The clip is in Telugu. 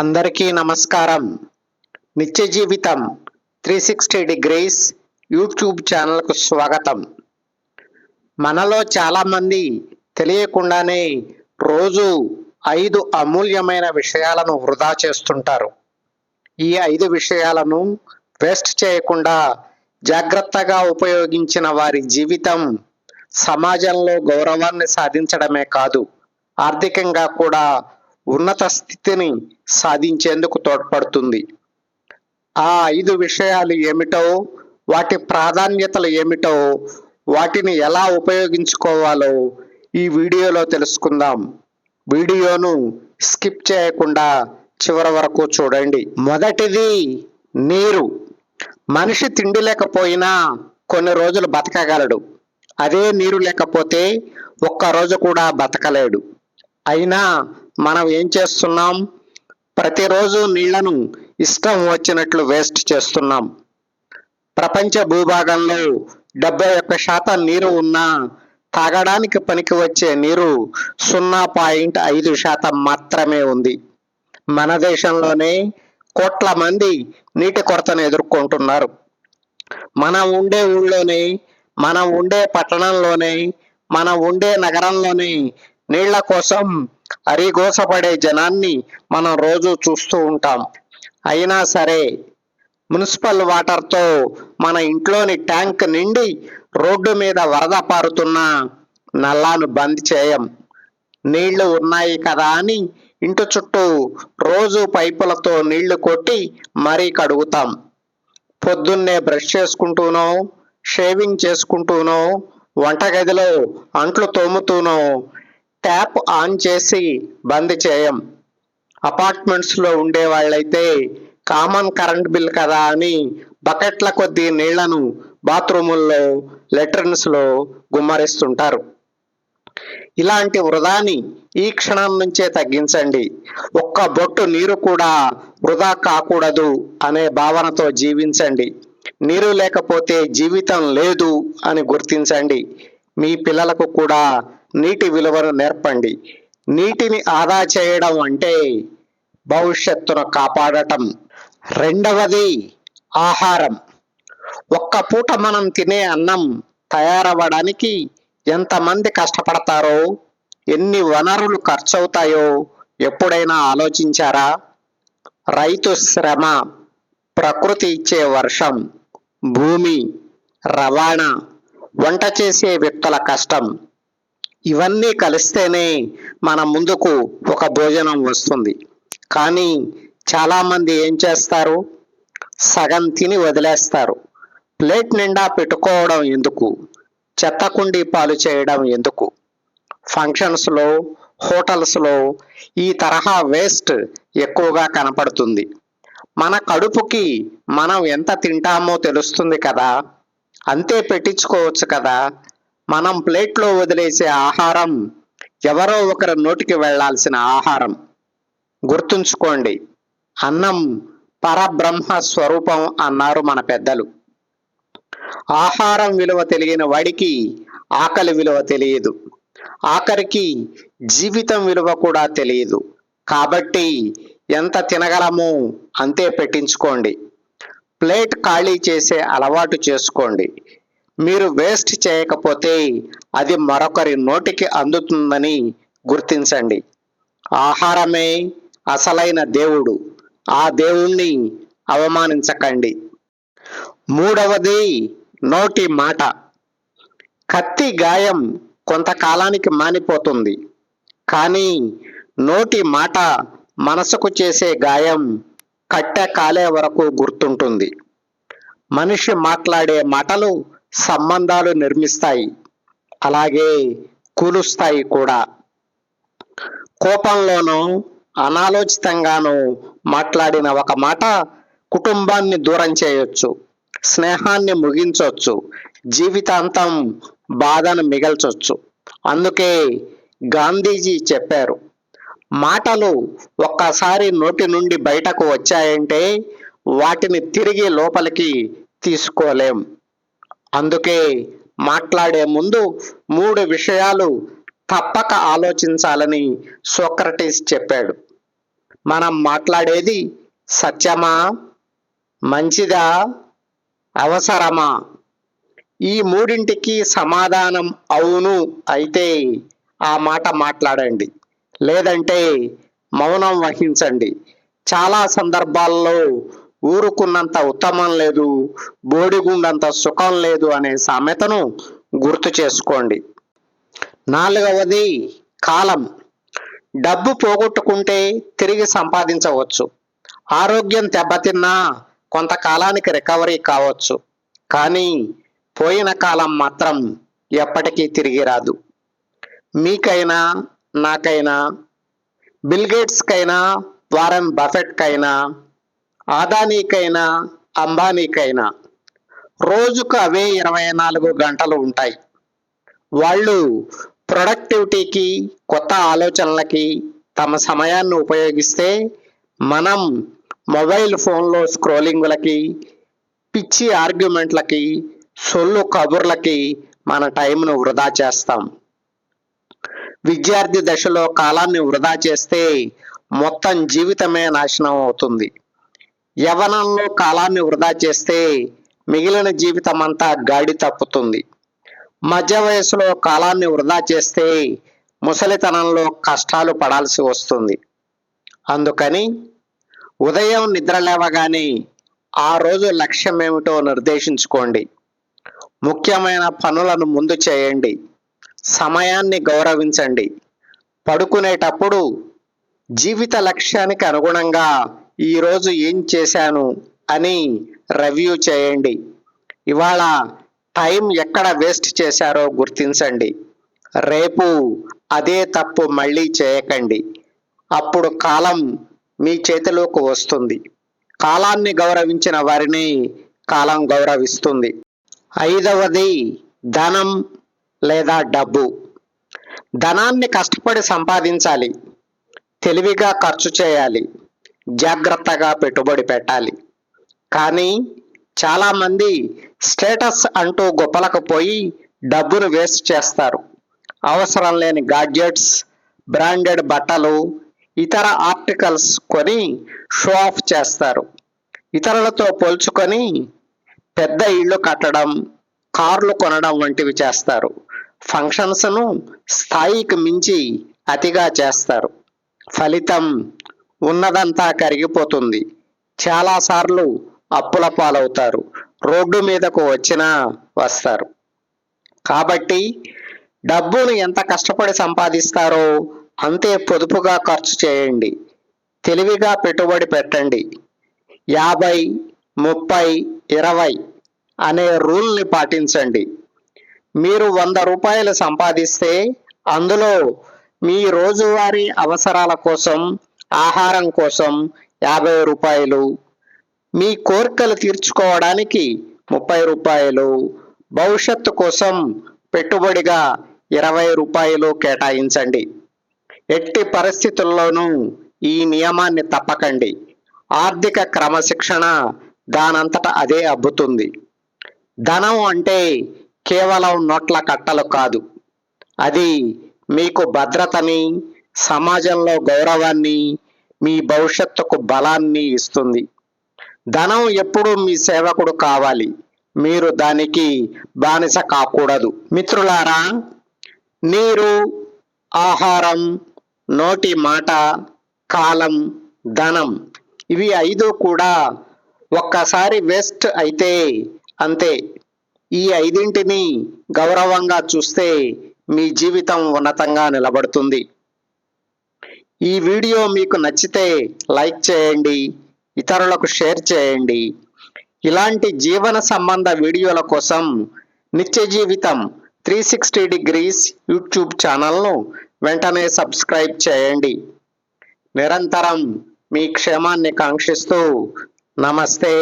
అందరికీ నమస్కారం. నిత్య జీవితం 360 డిగ్రీస్ యూట్యూబ్ ఛానల్కు స్వాగతం. మనలో చాలామంది తెలియకుండానే రోజు 5 అమూల్యమైన విషయాలను వృధా చేస్తుంటారు. ఈ 5 విషయాలను వేస్ట్ చేయకుండా జాగ్రత్తగా ఉపయోగించిన వారి జీవితం సమాజంలో గౌరవాన్ని సాధించడమే కాదు, ఆర్థికంగా కూడా ఉన్నత స్థితిని సాధించేందుకు తోడ్పడుతుంది. ఆ 5 విషయాలు ఏమిటో, వాటి ప్రాధాన్యతలు ఏమిటో, వాటిని ఎలా ఉపయోగించుకోవాలో ఈ వీడియోలో తెలుసుకుందాం. వీడియోను స్కిప్ చేయకుండా చివరి వరకు చూడండి. మొదటిది నీరు. మనిషి తిండి లేకపోయినా కొన్ని రోజులు బతకగలడు. అదే నీరు లేకపోతే ఒక్కరోజు కూడా బతకలేడు. అయినా మనం ఏం చేస్తున్నాం? ప్రతిరోజు నీళ్లను ఇష్టం వచ్చినట్లు వేస్ట్ చేస్తున్నాం. ప్రపంచ భూభాగంలో 71% నీరు ఉన్నా తాగడానికి పనికి వచ్చే నీరు 0.5% మాత్రమే ఉంది. మన దేశంలోనే కోట్ల మంది నీటి కొరతను ఎదుర్కొంటున్నారు. మనం ఉండే ఊళ్ళోనే, మనం ఉండే పట్టణంలోనే, మనం ఉండే నగరంలోనే నీళ్ల కోసం అరిగోసపడే జనాన్ని మనం రోజు చూస్తూ ఉంటాం. అయినా సరే మున్సిపల్ వాటర్తో మన ఇంట్లోని ట్యాంక్ నిండి రోడ్డు మీద వరద పారుతున్నా నల్లాను బంద్ చేయం. నీళ్లు ఉన్నాయి కదా అని ఇంటి చుట్టూ రోజు పైపులతో నీళ్లు కొట్టి మరీ కడుగుతాం. పొద్దున్నే బ్రష్ చేసుకుంటూనో, షేవింగ్ చేసుకుంటూనో, వంటగదిలో అంట్లు తోముతూనో ట్యాప్ ఆన్ చేసి బంద్ చేయం. అపార్ట్మెంట్స్లో ఉండే వాళ్ళైతే కామన్ కరెంట్ బిల్ కదా అని బకెట్ల కొద్దీ నీళ్లను బాత్రూముల్లో, లెట్రిన్స్లో గుమ్మరిస్తుంటారు. ఇలాంటి వృధాని ఈ క్షణం నుంచే తగ్గించండి. ఒక్క బొట్టు నీరు కూడా వృధా కాకూడదు అనే భావనతో జీవించండి. నీరు లేకపోతే జీవితం లేదు అని గుర్తించండి. మీ పిల్లలకు కూడా నీటి విలువను నేర్పండి. నీటిని ఆదా చేయడం అంటే భవిష్యత్తును కాపాడటం. రెండవది ఆహారం. ఒక్క పూట మనం తినే అన్నం తయారవ్వడానికి ఎంతమంది కష్టపడతారో, ఎన్ని వనరులు ఖర్చవుతాయో ఎప్పుడైనా ఆలోచించారా? రైతు శ్రమ, ప్రకృతి ఇచ్చే వర్షం, భూమి, రవాణా, వంట చేసే వ్యక్తుల కష్టం, ఇవన్నీ కలిస్తేనే మన ముందుకు ఒక భోజనం వస్తుంది. కానీ చాలామంది ఏం చేస్తారు? సగం తిని వదిలేస్తారు. ప్లేట్ నిండా పెట్టుకోవడం ఎందుకు? చెత్తకుండి పాలు చేయడం ఎందుకు? ఫంక్షన్స్లో, హోటల్స్లో ఈ తరహా వేస్ట్ ఎక్కువగా కనపడుతుంది. మన కడుపుకి మనం ఎంత తింటామో తెలుస్తుంది కదా, అంతే పెట్టించుకోవచ్చు కదా. మనం ప్లేట్లో వదిలేసే ఆహారం ఎవరో ఒకరి నోటికి వెళ్లాల్సిన ఆహారం. గుర్తుంచుకోండి, అన్నం పరబ్రహ్మ స్వరూపం అన్నారు మన పెద్దలు. ఆహారం విలువ తెలియని వాడికి ఆకలి విలువ తెలియదు. ఆఖరికి జీవితం విలువ కూడా తెలియదు. కాబట్టి ఎంత తినగలమో అంతే పెట్టించుకోండి. ప్లేట్ ఖాళీ చేసే అలవాటు చేసుకోండి. మీరు వేస్ట్ చేయకపోతే అది మరొకరి నోటికి అందుతుందని గుర్తించండి. ఆహారమే అసలైన దేవుడు. ఆ దేవుణ్ణి అవమానించకండి. మూడవది నోటి మాట. కత్తి గాయం కొంతకాలానికి మానిపోతుంది, కానీ నోటి మాట మనసుకు చేసే గాయం కట్టె కాలే వరకు గుర్తుంటుంది. మనిషి మాట్లాడే మాటలు సంబంధాలు నిర్మిస్తాయి, అలాగే కూలుస్తాయి కూడా. కోపంలోనో అనాలోచితంగానో మాట్లాడిన ఒక మాట కుటుంబాన్ని దూరం చేయొచ్చు, స్నేహాన్ని ముగించవచ్చు, జీవితాంతం బాధను మిగల్చొచ్చు. అందుకే గాంధీజీ చెప్పారు, మాటలు ఒక్కసారి నోటి నుండి బయటకు వచ్చాయంటే వాటిని తిరిగి లోపలికి తీసుకోలేం. అందుకే మాట్లాడే ముందు 3 విషయాలు తప్పక ఆలోచించాలని సోక్రటీస్ చెప్పాడు. మనం మాట్లాడేది సత్యమా, మంచిదా, అవసరమా? ఈ మూడింటికి సమాధానం అవును అయితే ఆ మాట మాట్లాడండి, లేదంటే మౌనం వహించండి. చాలా సందర్భాల్లో ఊరుకున్నంత ఉత్తమం లేదు, బోడిగుండంత సుఖం లేదు అనే సామెతను గుర్తు చేసుకోండి. 4వది కాలం. డబ్బు పోగొట్టుకుంటే తిరిగి సంపాదించవచ్చు. ఆరోగ్యం దెబ్బతిన్నా కొంతకాలానికి రికవరీ కావచ్చు. కానీ పోయిన కాలం మాత్రం ఎప్పటికీ తిరిగి రాదు. మీకైనా, నాకైనా, బిల్ గేట్స్కైనా, వారెన్ బఫెట్కైనా, ఆదానీకైనా, అంబానీకైనా రోజుకు అవే 24 గంటలు ఉంటాయి. వాళ్ళు ప్రొడక్టివిటీకి, కొత్త ఆలోచనలకి తమ సమయాన్ని ఉపయోగిస్తే మనం మొబైల్ ఫోన్లో స్క్రోలింగ్లకి, పిచ్చి ఆర్గ్యుమెంట్లకి, సొల్లు కబుర్లకి మన టైంను వృధా చేస్తాం. విద్యార్థి దశలో కాలాన్ని వృధా చేస్తే మొత్తం జీవితమే నాశనం అవుతుంది. యవ్వనంలో కాలాన్ని వృధా చేస్తే మిగిలిన జీవితం అంతా గాడి తప్పుతుంది. మధ్య వయసులో కాలాన్ని వృధా చేస్తే ముసలితనంలో కష్టాలు పడాల్సి వస్తుంది. అందుకని ఉదయం నిద్ర లేవగానే ఆ రోజు లక్ష్యం ఏమిటో నిర్దేశించుకోండి. ముఖ్యమైన పనులను ముందు చేయండి. సమయాన్ని గౌరవించండి. పడుకునేటప్పుడు జీవిత లక్ష్యానికి అనుగుణంగా ఈరోజు ఏం చేశాను అని రివ్యూ చేయండి. ఇవాళ టైం ఎక్కడ వేస్ట్ చేశారో గుర్తించండి. రేపు అదే తప్పు మళ్ళీ చేయకండి. అప్పుడు కాలం మీ చేతిలోకి వస్తుంది. కాలాన్ని గౌరవించిన వారిని కాలం గౌరవిస్తుంది. 5వది ధనం లేదా డబ్బు. ధనాన్ని కష్టపడి సంపాదించాలి, తెలివిగా ఖర్చు చేయాలి, జాగ్రత్తగా పెట్టుబడి పెట్టాలి. కానీ చాలామంది స్టేటస్ అంటూ గొప్పలకు పోయి డబ్బును వేస్ట్ చేస్తారు. అవసరం లేని గాడ్జెట్స్, బ్రాండెడ్ బట్టలు, ఇతర ఆర్టికల్స్ కొని షో ఆఫ్ చేస్తారు. ఇతరులతో పోల్చుకొని పెద్ద ఇళ్ళు కట్టడం, కార్లు కొనడం వంటివి చేస్తారు. ఫంక్షన్స్ను స్థాయికి మించి అతిగా చేస్తారు. ఫలితం ఉన్నదంతా కరిగిపోతుంది. చాలాసార్లు అప్పుల పాలవుతారు. రోడ్డు మీదకు వచ్చినా వస్తారు. కాబట్టి డబ్బును ఎంత కష్టపడి సంపాదిస్తారో అంతే పొదుపుగా ఖర్చు చేయండి. తెలివిగా పెట్టుబడి పెట్టండి. 50, 30, 20 అనే రూల్ని పాటించండి. మీరు 100 రూపాయలు సంపాదిస్తే అందులో మీ రోజువారీ అవసరాల కోసం, ఆహారం కోసం 50 రూపాయలు, మీ కోరికలు తీర్చుకోవడానికి 30 రూపాయలు, భవిష్యత్తు కోసం పెట్టుబడిగా 20 రూపాయలు కేటాయించండి. ఎట్టి పరిస్థితుల్లోనూ ఈ నియమాన్ని తప్పకండి. ఆర్థిక క్రమశిక్షణ దానంతట అదే అబ్బుతుంది. ధనం అంటే కేవలం నోట్ల కట్టలు కాదు. అది మీకు భద్రతని, సమాజంలో గౌరవాన్ని, మీ భవిష్యత్తుకు బలాన్ని ఇస్తుంది. ధనం ఎప్పుడూ మీ సేవకుడు కావాలి, మీరు దానికి బానిస కాకూడదు. మిత్రులారా, నీరు, ఆహారం, నోటి మాట, కాలం, ధనం ఇవి 5 కూడా ఒక్కసారి వేస్ట్ అయితే అంతే. ఈ 5ంటిని గౌరవంగా చూస్తే మీ జీవితం ఉన్నతంగా నిలబడుతుంది. ఈ వీడియో మీకు నచ్చితే లైక్ చేయండి, ఇతరులకు షేర్ చేయండి. ఇలాంటి జీవన సంబంధ వీడియోల కోసం నిత్య జీవితం 360 డిగ్రీస్ యూట్యూబ్ ఛానల్ను వెంటనే సబ్స్క్రైబ్ చేయండి. నిరంతరం మీ క్షేమాన్ని కాంక్షిస్తూ నమస్తే.